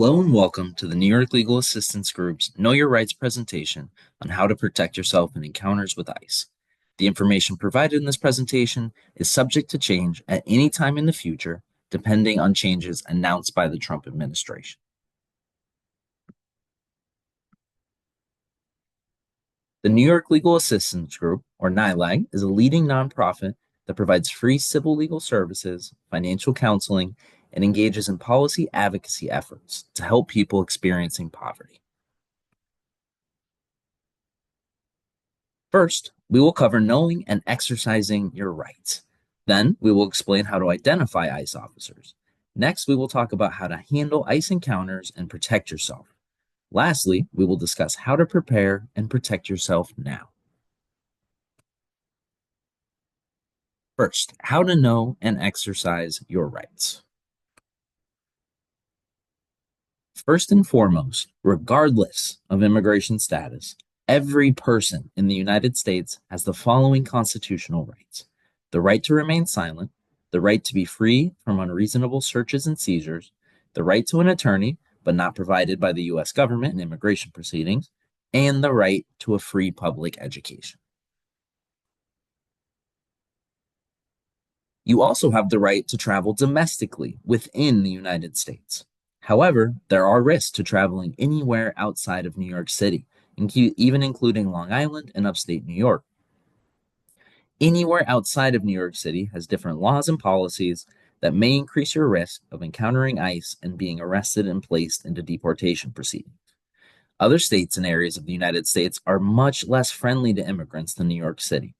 Hello and welcome to the New York Legal Assistance Group's Know Your Rights presentation on how to protect yourself in encounters with ICE. The information provided in this presentation is subject to change at any time in the future, depending on changes announced by the Trump administration. The New York Legal Assistance Group, or NYLAG, is a leading nonprofit that provides free civil legal services, financial counseling, and engages in policy advocacy efforts to help people experiencing poverty. First, we will cover knowing and exercising your rights. Then, we will explain how to identify ICE officers. Next, we will talk about how to handle ICE encounters and protect yourself. Lastly, we will discuss how to prepare and protect yourself now. First, how to know and exercise your rights. First and foremost, regardless of immigration status, every person in the United States has the following constitutional rights: the right to remain silent, the right to be free from unreasonable searches and seizures, the right to an attorney, but not provided by the U.S. government in immigration proceedings, and the right to a free public education. You also have the right to travel domestically within the United States. However, there are risks to traveling anywhere outside of New York City, even including Long Island and upstate New York. Anywhere outside of New York City has different laws and policies that may increase your risk of encountering ICE and being arrested and placed into deportation proceedings. Other states and areas of the United States are much less friendly to immigrants than New York City.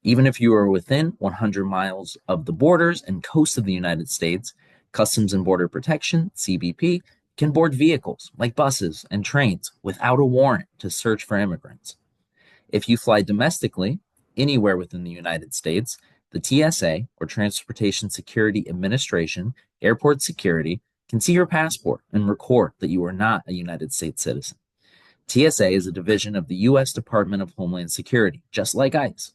Even if you are within 100 miles of the borders and coast of the United States, Customs and Border Protection, CBP, can board vehicles like buses and trains without a warrant to search for immigrants. If you fly domestically, anywhere within the United States, the TSA, or Transportation Security Administration, Airport Security, can see your passport and record that you are not a United States citizen. TSA is a division of the U.S. Department of Homeland Security, just like ICE.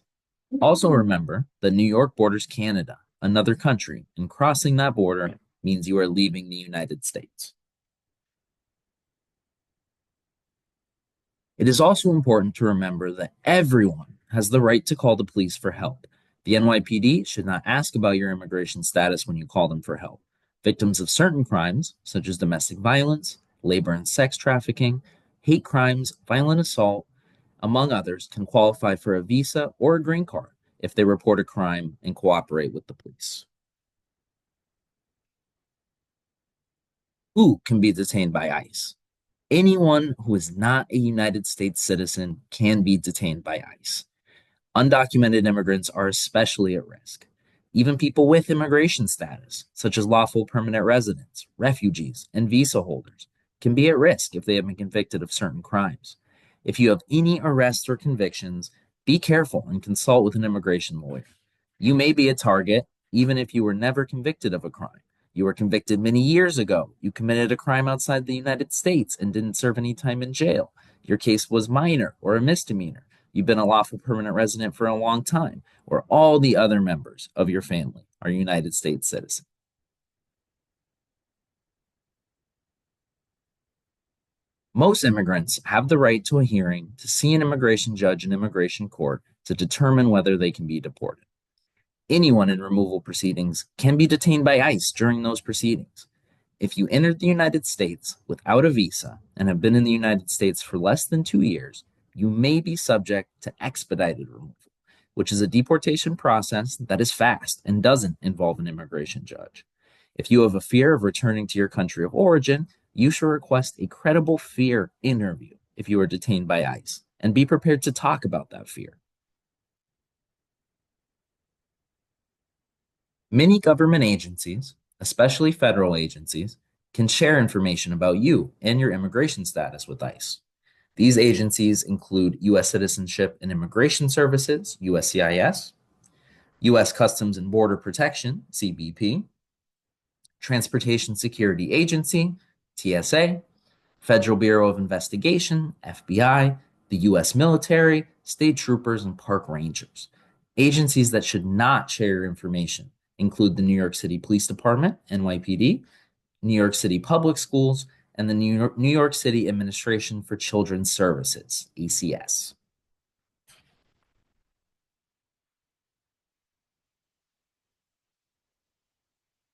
Also remember that New York borders Canada, another country, and crossing that border means you are leaving the United States. It is also important to remember that everyone has the right to call the police for help. The NYPD should not ask about your immigration status when you call them for help. Victims of certain crimes, such as domestic violence, labor and sex trafficking, hate crimes, violent assault, among others, can qualify for a visa or a green card if they report a crime and cooperate with the police. Who can be detained by ICE? Anyone who is not a United States citizen can be detained by ICE. Undocumented immigrants are especially at risk. Even people with immigration status, such as lawful permanent residents, refugees, and visa holders, can be at risk if they have been convicted of certain crimes. If you have any arrests or convictions, be careful and consult with an immigration lawyer. You may be a target even if you were never convicted of a crime. You were convicted many years ago. You committed a crime outside the United States and didn't serve any time in jail. Your case was minor or a misdemeanor. You've been a lawful permanent resident for a long time, or all the other members of your family are United States citizens. Most immigrants have the right to a hearing to see an immigration judge in immigration court to determine whether they can be deported. Anyone in removal proceedings can be detained by ICE during those proceedings. If you entered the United States without a visa and have been in the United States for less than 2 years, you may be subject to expedited removal, which is a deportation process that is fast and doesn't involve an immigration judge. If you have a fear of returning to your country of origin, you should request a credible fear interview if you are detained by ICE, and be prepared to talk about that fear. Many government agencies, especially federal agencies, can share information about you and your immigration status with ICE. These agencies include U.S. Citizenship and Immigration Services, USCIS, U.S. Customs and Border Protection, CBP, Transportation Security Agency, TSA, Federal Bureau of Investigation, FBI, the U.S. military, state troopers, and park rangers. Agencies that should not share your information include the New York City Police Department, NYPD, New York City Public Schools, and the New York City Administration for Children's Services, ACS.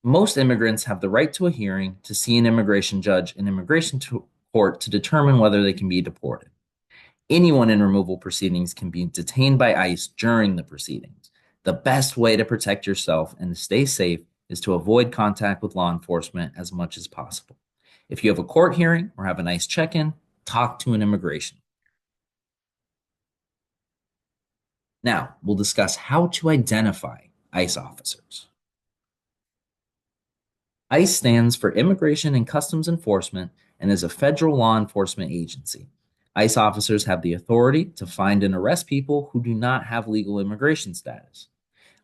Most immigrants have the right to a hearing to see an immigration judge in court to determine whether they can be deported. Anyone in removal proceedings can be detained by ICE during the proceedings. The best way to protect yourself and to stay safe is to avoid contact with law enforcement as much as possible. If you have a court hearing or have a nice check in, talk to an immigration. Now, we'll discuss how to identify ICE officers. ICE stands for Immigration and Customs Enforcement and is a federal law enforcement agency. ICE officers have the authority to find and arrest people who do not have legal immigration status.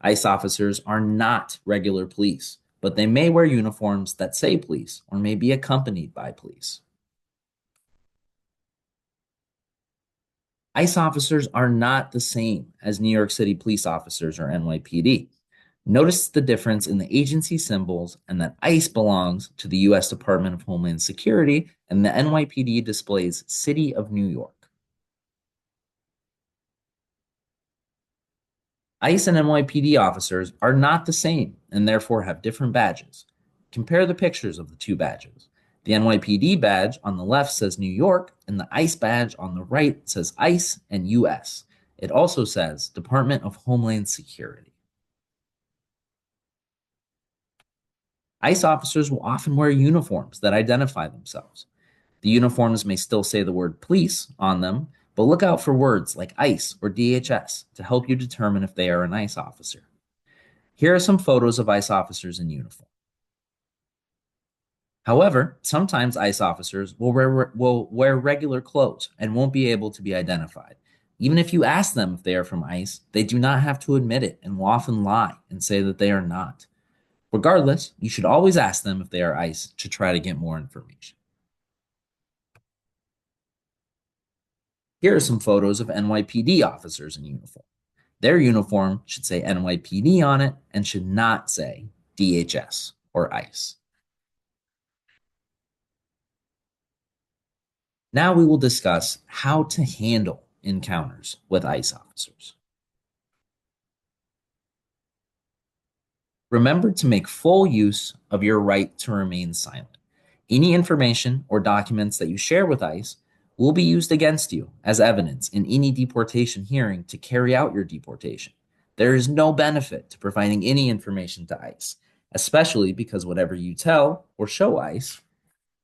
ICE officers are not regular police, but they may wear uniforms that say police or may be accompanied by police. ICE officers are not the same as New York City police officers or NYPD. Notice the difference in the agency symbols and that ICE belongs to the U.S. Department of Homeland Security and the NYPD displays City of New York. ICE and NYPD officers are not the same and therefore have different badges. Compare the pictures of the two badges. The NYPD badge on the left says New York, and the ICE badge on the right says ICE and US. It also says Department of Homeland Security. ICE officers will often wear uniforms that identify themselves. The uniforms may still say the word police on them, but look out for words like ICE or DHS to help you determine if they are an ICE officer. Here are some photos of ICE officers in uniform. However, sometimes ICE officers will wear regular clothes and won't be able to be identified. Even if you ask them if they are from ICE, they do not have to admit it and will often lie and say that they are not. Regardless, you should always ask them if they are ICE to try to get more information. Here are some photos of NYPD officers in uniform. Their uniform should say NYPD on it and should not say DHS or ICE. Now we will discuss how to handle encounters with ICE officers. Remember to make full use of your right to remain silent. Any information or documents that you share with ICE will be used against you as evidence in any deportation hearing to carry out your deportation. There is no benefit to providing any information to ICE, especially because whatever you tell or show ICE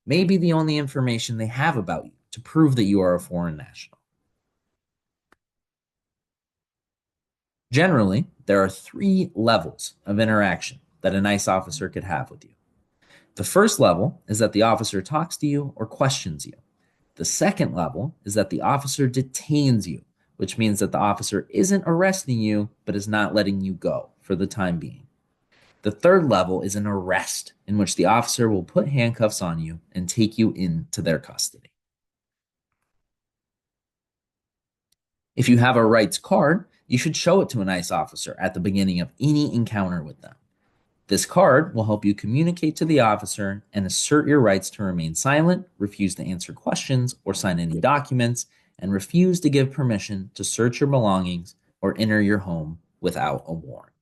may be the only information they have about you to prove that you are a foreign national. Generally, there are 3 levels of interaction that an ICE officer could have with you. The first level is that the officer talks to you or questions you. The second level is that the officer detains you, which means that the officer isn't arresting you, but is not letting you go for the time being. The third level is an arrest, in which the officer will put handcuffs on you and take you into their custody. If you have a rights card, you should show it to an ICE officer at the beginning of any encounter with them. This card will help you communicate to the officer and assert your rights to remain silent, refuse to answer questions or sign any documents, and refuse to give permission to search your belongings or enter your home without a warrant.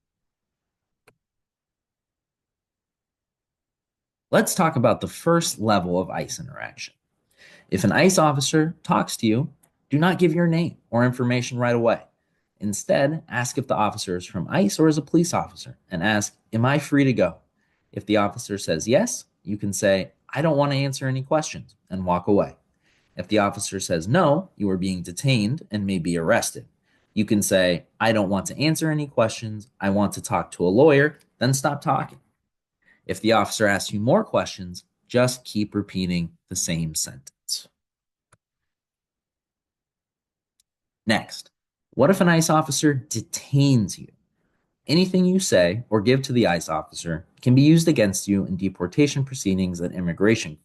Let's talk about the first level of ICE interaction. If an ICE officer talks to you, do not give your name or information right away. Instead, ask if the officer is from ICE or is a police officer and ask, "Am I free to go?" If the officer says yes, you can say, "I don't want to answer any questions," and walk away. If the officer says no, you are being detained and may be arrested. You can say, "I don't want to answer any questions. I want to talk to a lawyer," then stop talking. If the officer asks you more questions, just keep repeating the same sentence. Next, what if an ICE officer detains you? Anything you say or give to the ICE officer can be used against you in deportation proceedings at immigration.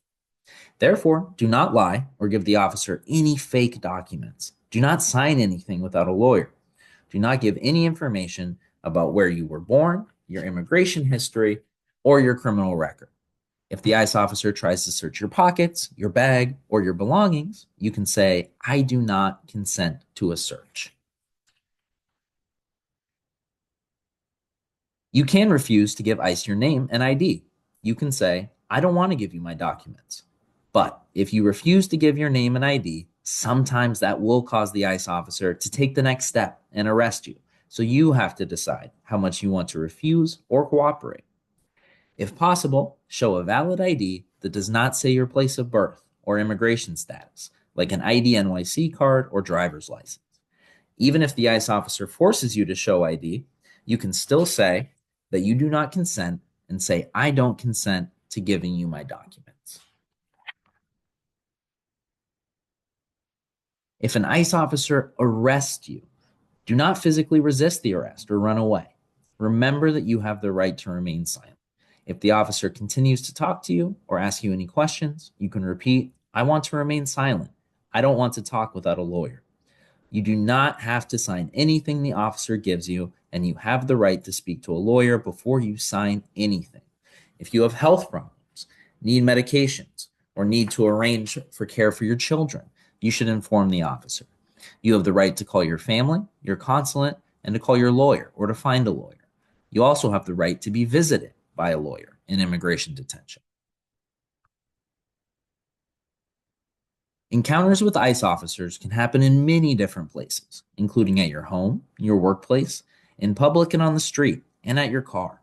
Therefore, do not lie or give the officer any fake documents. Do not sign anything without a lawyer. Do not give any information about where you were born, your immigration history, or your criminal record. If the ICE officer tries to search your pockets, your bag, or your belongings, you can say, I do not consent to a search. You can refuse to give ICE your name and ID. You can say, I don't want to give you my documents. But if you refuse to give your name and ID, sometimes that will cause the ICE officer to take the next step and arrest you. So you have to decide how much you want to refuse or cooperate. If possible, show a valid ID that does not say your place of birth or immigration status, like an ID NYC card or driver's license. Even if the ICE officer forces you to show ID, you can still say that you do not consent and say, I don't consent to giving you my documents. If an ICE officer arrests you, do not physically resist the arrest or run away. Remember that you have the right to remain silent. If the officer continues to talk to you or ask you any questions, you can repeat, I want to remain silent. I don't want to talk without a lawyer. You do not have to sign anything the officer gives you, and you have the right to speak to a lawyer before you sign anything. If you have health problems, need medications, or need to arrange for care for your children, you should inform the officer. You have the right to call your family, your consulate, and to call your lawyer or to find a lawyer. You also have the right to be visited by a lawyer in immigration detention. Encounters with ICE officers can happen in many different places, including at your home, your workplace, in public and on the street, and at your car.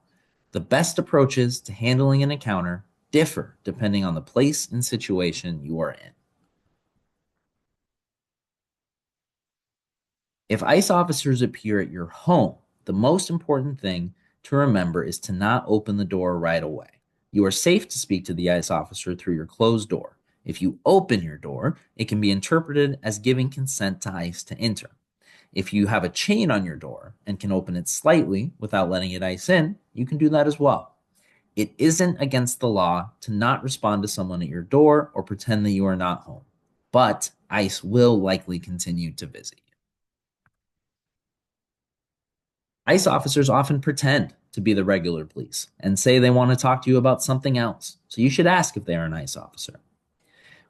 The best approaches to handling an encounter differ depending on the place and situation you are in. If ICE officers appear at your home, the most important thing to remember is to not open the door right away. You are safe to speak to the ICE officer through your closed door. If you open your door, it can be interpreted as giving consent to ICE to enter. If you have a chain on your door and can open it slightly without letting it ICE in, you can do that as well. It isn't against the law to not respond to someone at your door or pretend that you are not home, but ICE will likely continue to visit you. ICE officers often pretend to be the regular police and say they want to talk to you about something else, so you should ask if they are an ICE officer.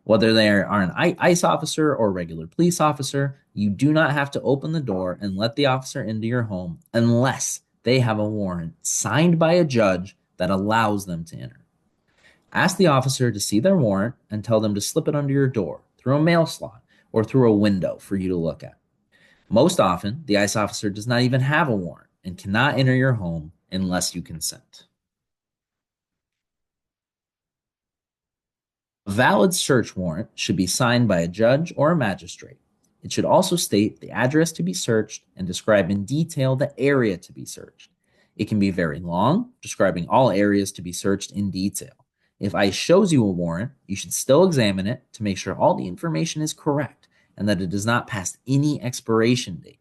Whether they are an ICE officer or a regular police officer, you do not have to open the door and let the officer into your home unless they have a warrant signed by a judge that allows them to enter. Ask the officer to see their warrant and tell them to slip it under your door, through a mail slot, or through a window for you to look at. Most often, the ICE officer does not even have a warrant and cannot enter your home unless you consent. A valid search warrant should be signed by a judge or a magistrate. It should also state the address to be searched and describe in detail the area to be searched. It can be very long, describing all areas to be searched in detail. If ICE shows you a warrant, you should still examine it to make sure all the information is correct and that it does not pass any expiration date.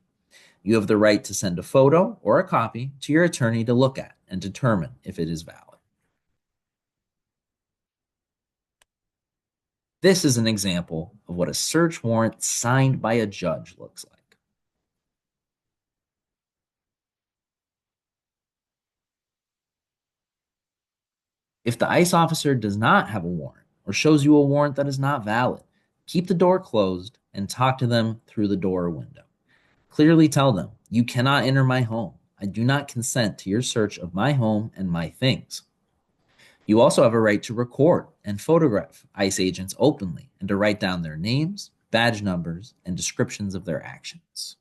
You have the right to send a photo or a copy to your attorney to look at and determine if it is valid. This is an example of what a search warrant signed by a judge looks like. If the ICE officer does not have a warrant or shows you a warrant that is not valid, keep the door closed and talk to them through the door or window. Clearly tell them, you cannot enter my home. I do not consent to your search of my home and my things. You also have a right to record and photograph ICE agents openly and to write down their names, badge numbers, and descriptions of their actions.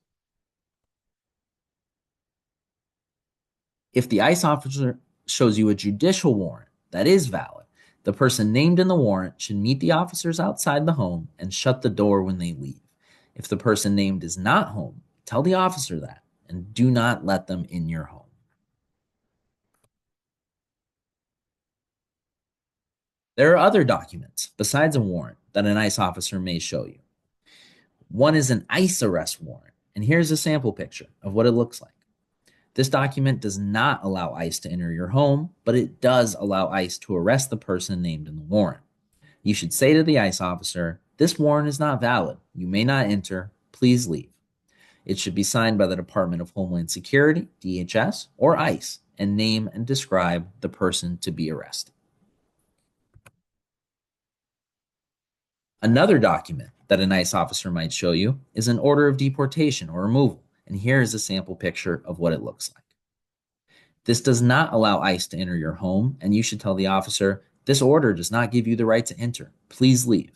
If the ICE officer shows you a judicial warrant that is valid, the person named in the warrant should meet the officers outside the home and shut the door when they leave. If the person named is not home, tell the officer that and do not let them in your home. There are other documents besides a warrant that an ICE officer may show you. One is an ICE arrest warrant, and here's a sample picture of what it looks like. This document does not allow ICE to enter your home, but it does allow ICE to arrest the person named in the warrant. You should say to the ICE officer, this warrant is not valid. You may not enter. Please leave. It should be signed by the Department of Homeland Security, DHS, or ICE, and name and describe the person to be arrested. Another document that an ICE officer might show you is an order of deportation or removal, and here is a sample picture of what it looks like. This does not allow ICE to enter your home, and you should tell the officer, "This order does not give you the right to enter. Please leave."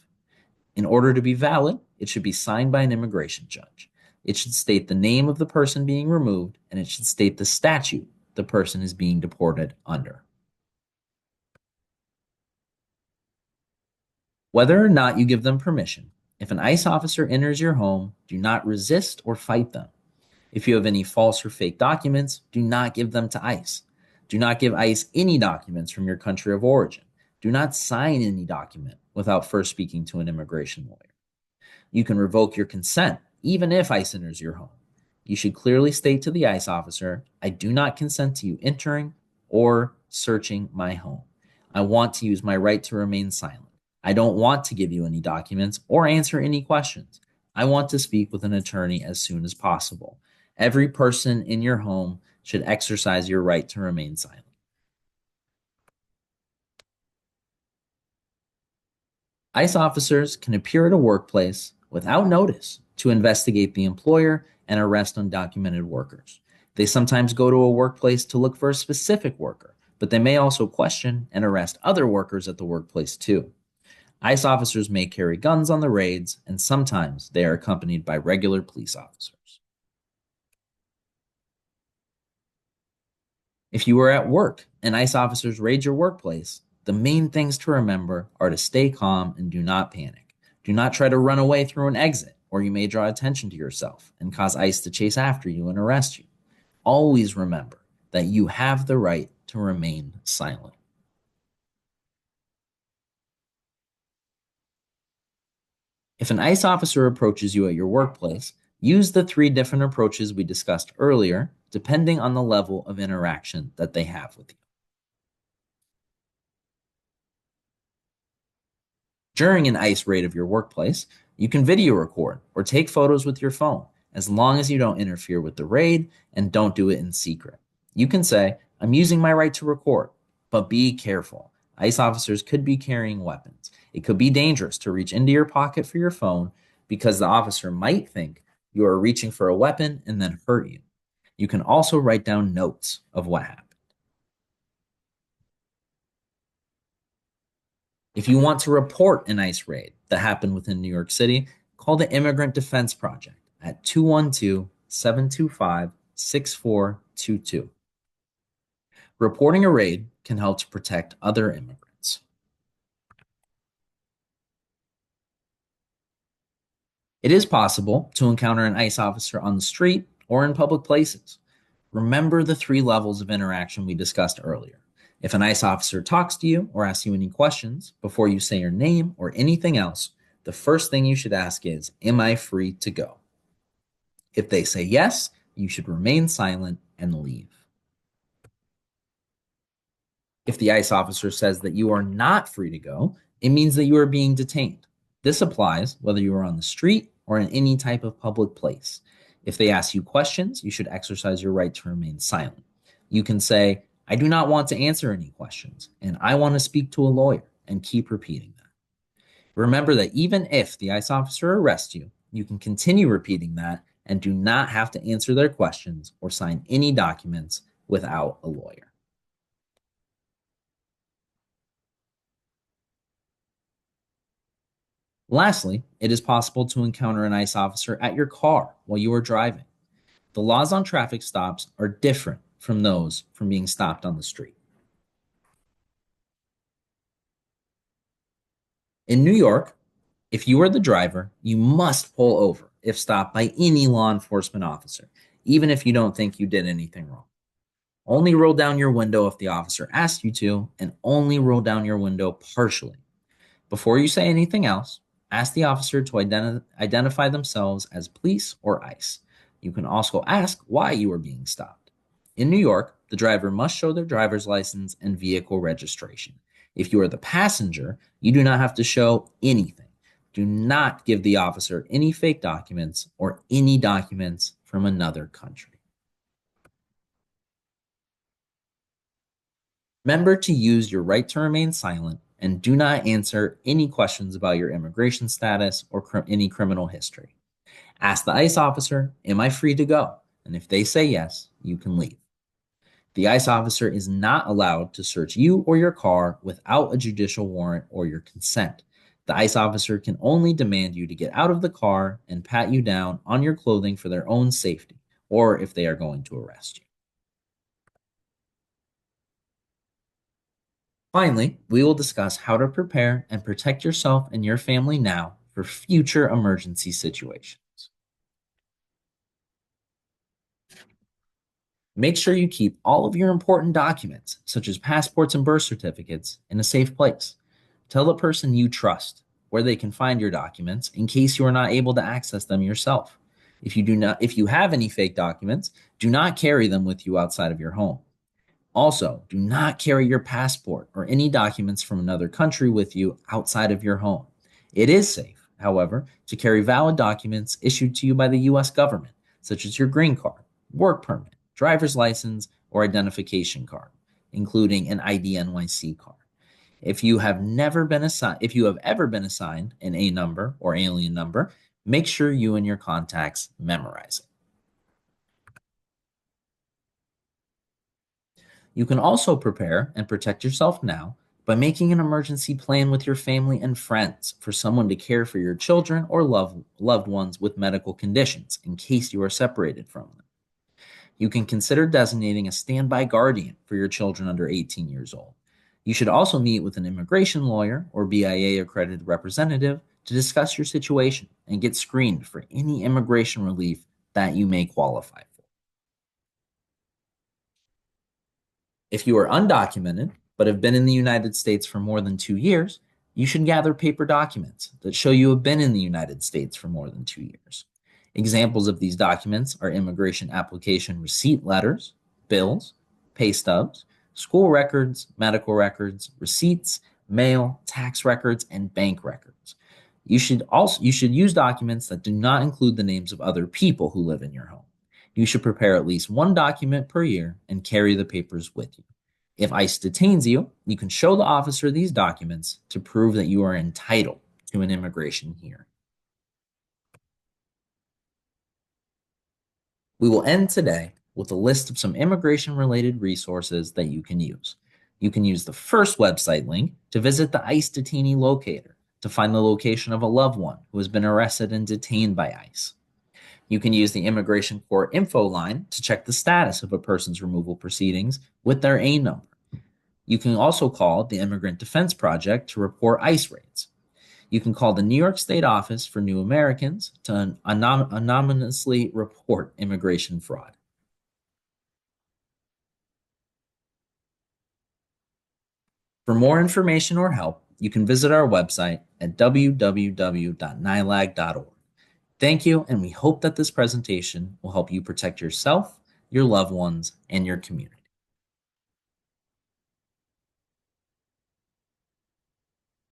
In order to be valid, it should be signed by an immigration judge. It should state the name of the person being removed, and it should state the statute the person is being deported under. Whether or not you give them permission, if an ICE officer enters your home, do not resist or fight them. If you have any false or fake documents, do not give them to ICE. Do not give ICE any documents from your country of origin. Do not sign any document without first speaking to an immigration lawyer. You can revoke your consent even if ICE enters your home. You should clearly state to the ICE officer, "I do not consent to you entering or searching my home. I want to use my right to remain silent. I don't want to give you any documents or answer any questions. I want to speak with an attorney as soon as possible." Every person in your home should exercise your right to remain silent. ICE officers can appear at a workplace without notice to investigate the employer and arrest undocumented workers. They sometimes go to a workplace to look for a specific worker, but they may also question and arrest other workers at the workplace too. ICE officers may carry guns on the raids, and sometimes they are accompanied by regular police officers. If you are at work and ICE officers raid your workplace, the main things to remember are to stay calm and do not panic. Do not try to run away through an exit, or you may draw attention to yourself and cause ICE to chase after you and arrest you. Always remember that you have the right to remain silent. If an ICE officer approaches you at your workplace, use the three different approaches we discussed earlier, depending on the level of interaction that they have with you. During an ICE raid of your workplace, you can video record or take photos with your phone as long as you don't interfere with the raid and don't do it in secret. You can say, "I'm using my right to record," but be careful. ICE officers could be carrying weapons. It could be dangerous to reach into your pocket for your phone because the officer might think you are reaching for a weapon and then hurt you. You can also write down notes of what happened. If you want to report an ICE raid that happened within New York City, call the Immigrant Defense Project at 212-725-6422. Reporting a raid can help to protect other immigrants. It is possible to encounter an ICE officer on the street or in public places. Remember the three levels of interaction we discussed earlier. If an ICE officer talks to you or asks you any questions before you say your name or anything else, the first thing you should ask is, "Am I free to go?" If they say yes, you should remain silent and leave. If the ICE officer says that you are not free to go, it means that you are being detained. This applies whether you are on the street or in any type of public place. If they ask you questions, you should exercise your right to remain silent. You can say, "I do not want to answer any questions, and I want to speak to a lawyer," and keep repeating that. Remember that even if the ICE officer arrests you, you can continue repeating that and do not have to answer their questions or sign any documents without a lawyer. Lastly, it is possible to encounter an ICE officer at your car while you are driving. The laws on traffic stops are different from those from being stopped on the street. In New York, if you are the driver, you must pull over if stopped by any law enforcement officer, even if you don't think you did anything wrong. Only roll down your window if the officer asks you to, and only roll down your window partially. Before you say anything else, ask the officer to identify themselves as police or ICE. You can also ask why you are being stopped. In New York, the driver must show their driver's license and vehicle registration. If you are the passenger, you do not have to show anything. Do not give the officer any fake documents or any documents from another country. Remember to use your right to remain silent and do not answer any questions about your immigration status or any criminal history. Ask the ICE officer, "Am I free to go?" And if they say yes, you can leave. The ICE officer is not allowed to search you or your car without a judicial warrant or your consent. The ICE officer can only demand you to get out of the car and pat you down on your clothing for their own safety, or if they are going to arrest you. Finally, we will discuss how to prepare and protect yourself and your family now for future emergency situations. Make sure you keep all of your important documents, such as passports and birth certificates, in a safe place. Tell the person you trust where they can find your documents in case you are not able to access them yourself. If you have any fake documents, do not carry them with you outside of your home. Also, do not carry your passport or any documents from another country with you outside of your home. It is safe, however, to carry valid documents issued to you by the US government, such as your green card, work permit, driver's license, or identification card, including an ID NYC card. If you have ever been assigned an A number or alien number, make sure you and your contacts memorize it. You can also prepare and protect yourself now by making an emergency plan with your family and friends for someone to care for your children or loved ones with medical conditions in case you are separated from them. You can consider designating a standby guardian for your children under 18 years old. You should also meet with an immigration lawyer or BIA accredited representative to discuss your situation and get screened for any immigration relief that you may qualify for. If you are undocumented but have been in the United States for more than 2 years, you should gather paper documents that show you have been in the United States for more than 2 years. Examples of these documents are immigration application receipt letters, bills, pay stubs, school records, medical records, receipts, mail, tax records, and bank records. You should use documents that do not include the names of other people who live in your home. You should prepare at least one document per year and carry the papers with you. If ICE detains you, you can show the officer these documents to prove that you are entitled to an immigration hearing. We will end today with a list of some immigration related resources that you can use. You can use the first website link to visit the ICE detainee locator to find the location of a loved one who has been arrested and detained by ICE. You can use the Immigration Court info line to check the status of a person's removal proceedings with their A number. You can also call the Immigrant Defense Project to report ICE raids. You can call the New York State Office for New Americans to anonymously report immigration fraud. For more information or help, you can visit our website at www.nilag.org. Thank you, and we hope that this presentation will help you protect yourself, your loved ones, and your community.